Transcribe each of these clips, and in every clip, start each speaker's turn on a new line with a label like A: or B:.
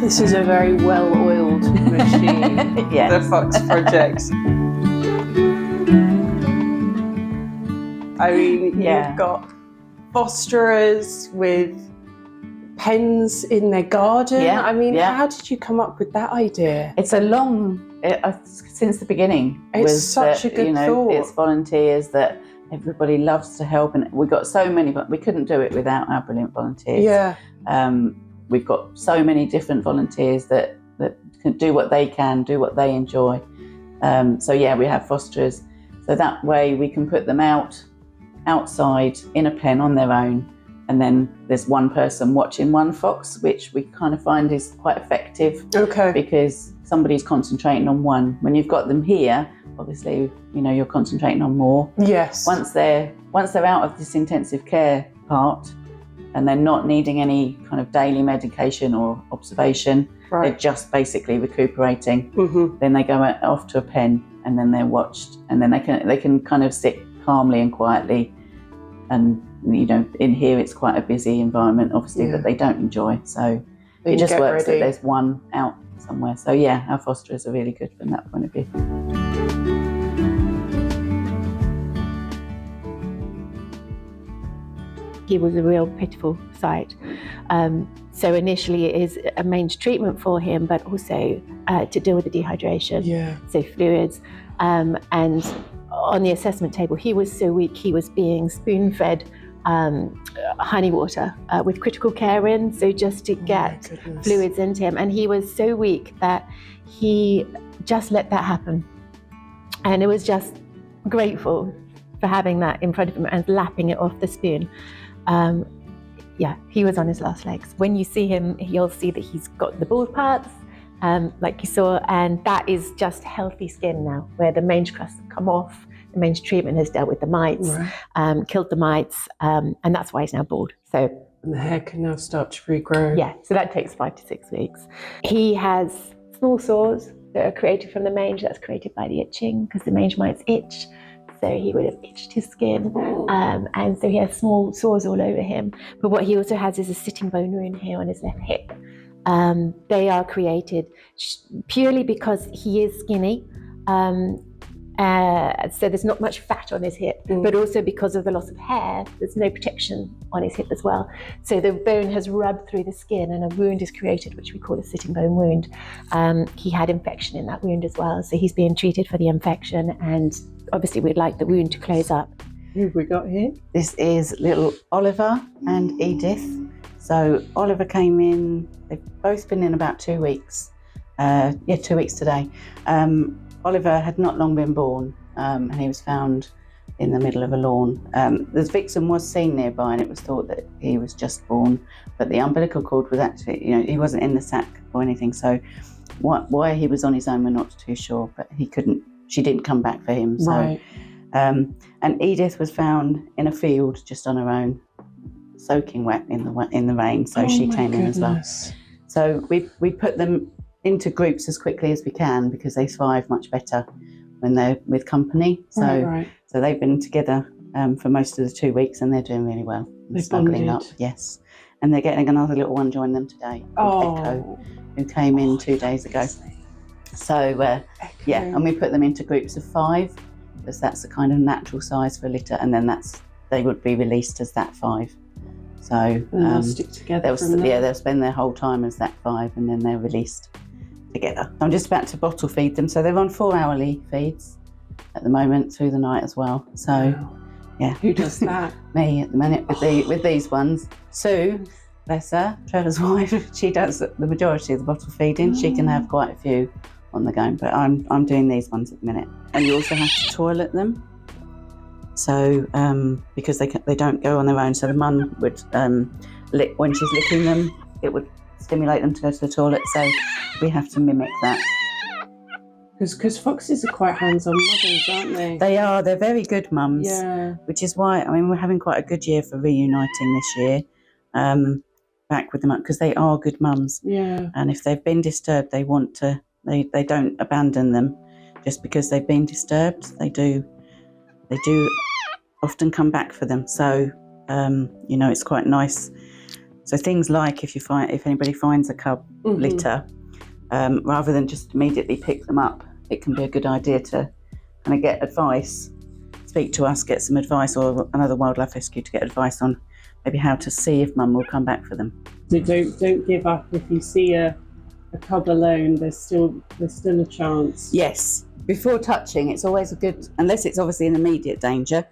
A: This is a very well-oiled machine,
B: Yeah.
A: the Fox Project. I mean, you've got fosterers with pens in their garden.
B: Yeah,
A: I mean,
B: yeah.
A: how did you come up with that idea?
B: It's a long, since the beginning.
A: It's such a good thought.
B: It's volunteers that everybody loves to help, and we got so many, but we couldn't do it without our brilliant volunteers.
A: Yeah.
B: We've got so many different volunteers that can do what they can, do what they enjoy. So yeah, we have fosterers. So that way we can put them outside in a pen on their own. And then there's one person watching one fox, which we kind of find is quite effective.
A: Okay.
B: Because somebody's concentrating on one. When you've got them here, obviously, you're concentrating on more.
A: Yes.
B: Once they're out of this intensive care part, and they're not needing any kind of daily medication or observation,
A: right.
B: They're just basically recuperating.
A: Mm-hmm.
B: Then they go off to a pen, and then they're watched, and then they can kind of sit calmly and quietly. And in here it's quite a busy environment, obviously, that they don't enjoy. So it just works that there's one out somewhere. So yeah, our fosterers are really good from that point of view.
C: He was a real pitiful sight. So initially it is a mange treatment for him, but also to deal with the dehydration, so fluids. And on the assessment table, he was so weak, he was being spoon-fed honey water with critical care in, so just to get fluids into him. And he was so weak that he just let that happen. And it was just grateful for having that in front of him and lapping it off the spoon. He was on his last legs. When you see him, you'll see that he's got the bald parts, like you saw, and that is just healthy skin now, where the mange crusts have come off. The mange treatment has dealt with the mites, killed the mites, and that's why he's now bald. So,
A: and the hair can now start to regrow.
C: Yeah, so that takes 5 to 6 weeks. He has small sores that are created from the mange. That's created by the itching, because the mange mites itch. So he would have itched his skin, and so he has small sores all over him. But what he also has is a sitting bone wound here on his left hip. They are created purely because he is skinny, so there's not much fat on his hip, but also because of the loss of hair, there's no protection on his hip as well. So the bone has rubbed through the skin and a wound is created, which we call a sitting bone wound. He had infection in that wound as well, so he's being treated for the infection, and obviously we'd like the wound to close up.
A: Who have we got here?
B: This is little Oliver and Edith. So Oliver came in, they've both been in about 2 weeks. 2 weeks today. Oliver had not long been born, and he was found in the middle of a lawn. The vixen was seen nearby, and it was thought that he was just born, but the umbilical cord was actually, he wasn't in the sack or anything, so why he was on his own we're not too sure, but she didn't come back for him. So,
A: right.
B: And Edith was found in a field just on her own, soaking wet in the rain, so she came in as well. So we put them into groups as quickly as we can, because they thrive much better when they're with company. So so they've been together for most of the 2 weeks, and they're doing really well. They're snuggling up, yes. And they're getting another little one join them today, called Echo, who came in 2 days ago. So and we put them into groups of 5, because that's the kind of natural size for a litter, and then they would be released as that 5. So
A: they'll stick together.
B: They'll spend their whole time as that 5, and then they're released together. I'm just about to bottle feed them, so they're on 4-hourly feeds at the moment through the night as well. So yeah,
A: who does that?
B: Me at the minute with these ones. Sue, bless her, Trevor's wife, she does the majority of the bottle feeding. She can have quite a few on the go, but I'm doing these ones at the minute. And you also have to toilet them, so because they don't go on their own. So the mum would when she's licking them, it would stimulate them to go to the toilet, so we have to mimic that.
A: Because foxes are quite hands-on mothers, aren't they?
B: They are. They're very good mums.
A: Yeah.
B: Which is why, we're having quite a good year for reuniting this year, back with them, because they are good mums.
A: Yeah.
B: And if they've been disturbed, they don't abandon them just because they've been disturbed. They do often come back for them. So, it's quite nice So things like if anybody finds a cub litter, rather than just immediately pick them up, it can be a good idea to kind of get advice, speak to us, get some advice, or another wildlife rescue to get advice on maybe how to see if mum will come back for them.
A: So don't give up if you see a cub alone. There's still a chance.
B: Yes, before touching, it's always a good, unless it's obviously an immediate danger,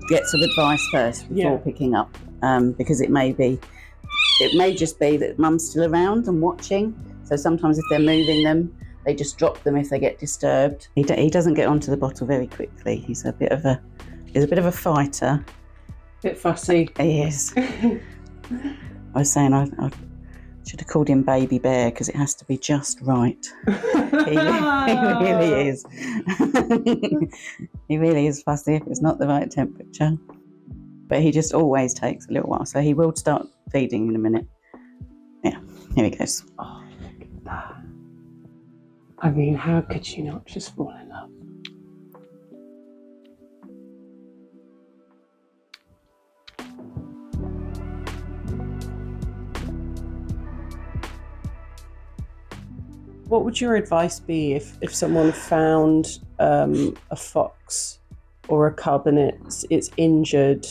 B: get some advice first before picking up, because it may just be that mum's still around and watching. So sometimes if they're moving them, they just drop them if they get disturbed. He doesn't get onto the bottle very quickly. He's a bit of a fighter.
A: Bit fussy.
B: He is. I was saying I should have called him Baby Bear because it has to be just right. He really is. He really is fussy if it's not the right temperature. But he just always takes a little while. So he will start feeding in a minute. Yeah, here he goes.
A: Oh, look at that. I mean, how could you not just fall in love? What would your advice be if someone found a fox or a cub and it's injured?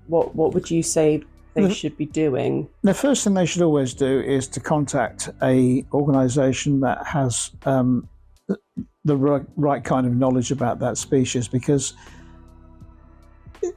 A: What would you say they should be doing?
D: The first thing they should always do is to contact a organisation that has the right kind of knowledge about that species, because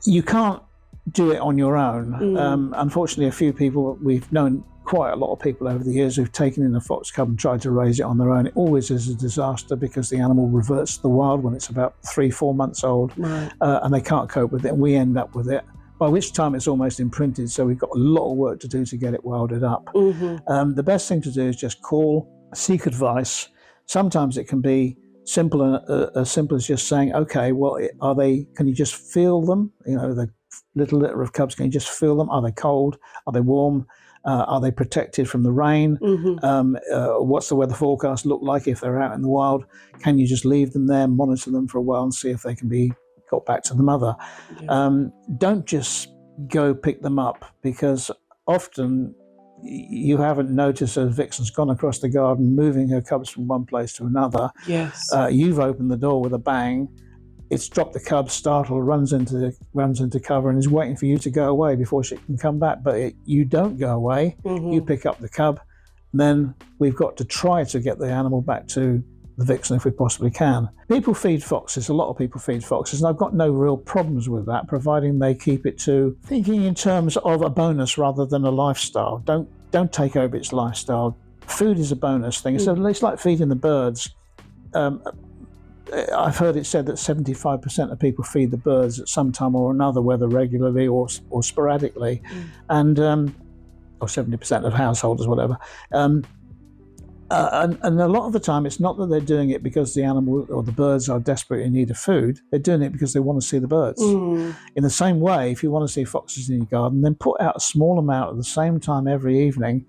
D: you can't do it on your own. Unfortunately, a few people, we've known quite a lot of people over the years who've taken in a fox cub and tried to raise it on their own. It always is a disaster because the animal reverts to the wild when it's about 3-4 months old, and they can't cope with it, and we end up with it, by which time it's almost imprinted, so we've got a lot of work to do to get it wilded up. The best thing to do is just call, seek advice. Sometimes it can be simple and as simple as just saying, okay, well, can you just feel them? You know, the little litter of cubs, can you just feel them? Are they cold? Are they warm? Are they protected from the rain? What's the weather forecast look like if they're out in the wild? Can you just leave them there, monitor them for a while and see if they can be got back to the mother? Don't just go pick them up, because often you haven't noticed a vixen's gone across the garden moving her cubs from one place to another. You've opened the door with a bang. It's dropped the cub, startled, runs into cover and is waiting for you to go away before she can come back. But you don't go away. You pick up the cub. Then we've got to try to get the animal back to the vixen if we possibly can. People feed foxes. A lot of people feed foxes, and I've got no real problems with that, providing they keep it to thinking in terms of a bonus rather than a lifestyle. Don't take over its lifestyle. Food is a bonus thing. So it's like feeding the birds. I've heard it said that 75% of people feed the birds at some time or another, whether regularly or sporadically, and or 70% of householders, whatever. And a lot of the time, it's not that they're doing it because the animal or the birds are desperately in need of food. They're doing it because they want to see the birds. In the same way, if you want to see foxes in your garden, then put out a small amount at the same time every evening,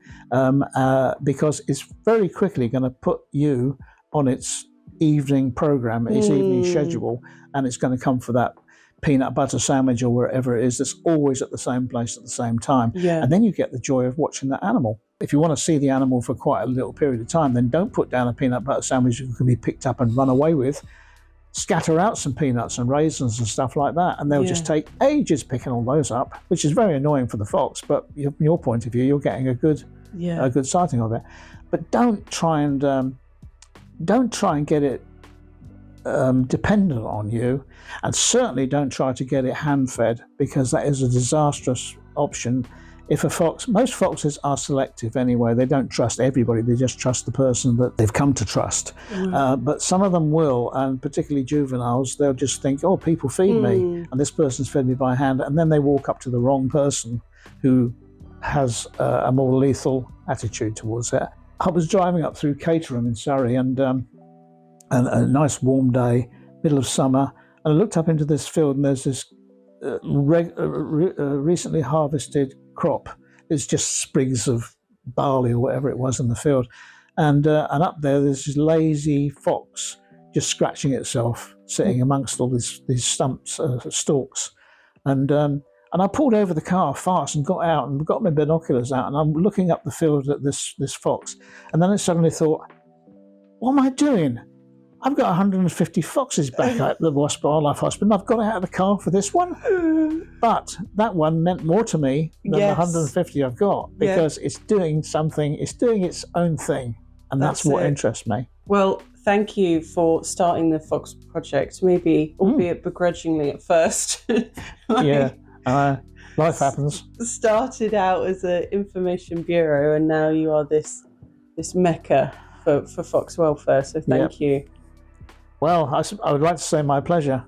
D: because it's very quickly going to put you on its evening program, its evening schedule, and it's going to come for that peanut butter sandwich or wherever it is that's always at the same place at the same time. And then you get the joy of watching that animal. If you want to see the animal for quite a little period of time, then don't put down a peanut butter sandwich that can be picked up and run away with. Scatter out some peanuts and raisins and stuff like that, and they'll just take ages picking all those up, which is very annoying for the fox, but from your point of view, you're getting a good sighting of it. But don't try and get it dependent on you, and certainly don't try to get it hand-fed, because that is a disastrous option. If most foxes are selective anyway. They don't trust everybody, they just trust the person that they've come to trust. But some of them will, and particularly juveniles, they'll just think, oh, people feed me, and this person's fed me by hand, and then they walk up to the wrong person who has a more lethal attitude towards it. I was driving up through Caterham in Surrey, and a nice warm day, middle of summer, and I looked up into this field, and there's this recently harvested crop. It's just sprigs of barley or whatever it was in the field, and up there's this lazy fox just scratching itself, sitting amongst all these stumps, stalks, and And I pulled over the car fast and got out and got my binoculars out, and I'm looking up the field at this fox. And then I suddenly thought, what am I doing? I've got 150 foxes back at the Wasp Wildlife Hospital. I've got out of the car for this one. But that one meant more to me than the 150 I've got, because it's doing something, it's doing its own thing. And that's what interests me.
A: Well, thank you for starting the Fox Project, maybe, albeit begrudgingly at first.
D: Life happens.
A: Started out as an information bureau, and now you are this mecca for fox welfare, so thank you.
D: Well, I would like to say my pleasure.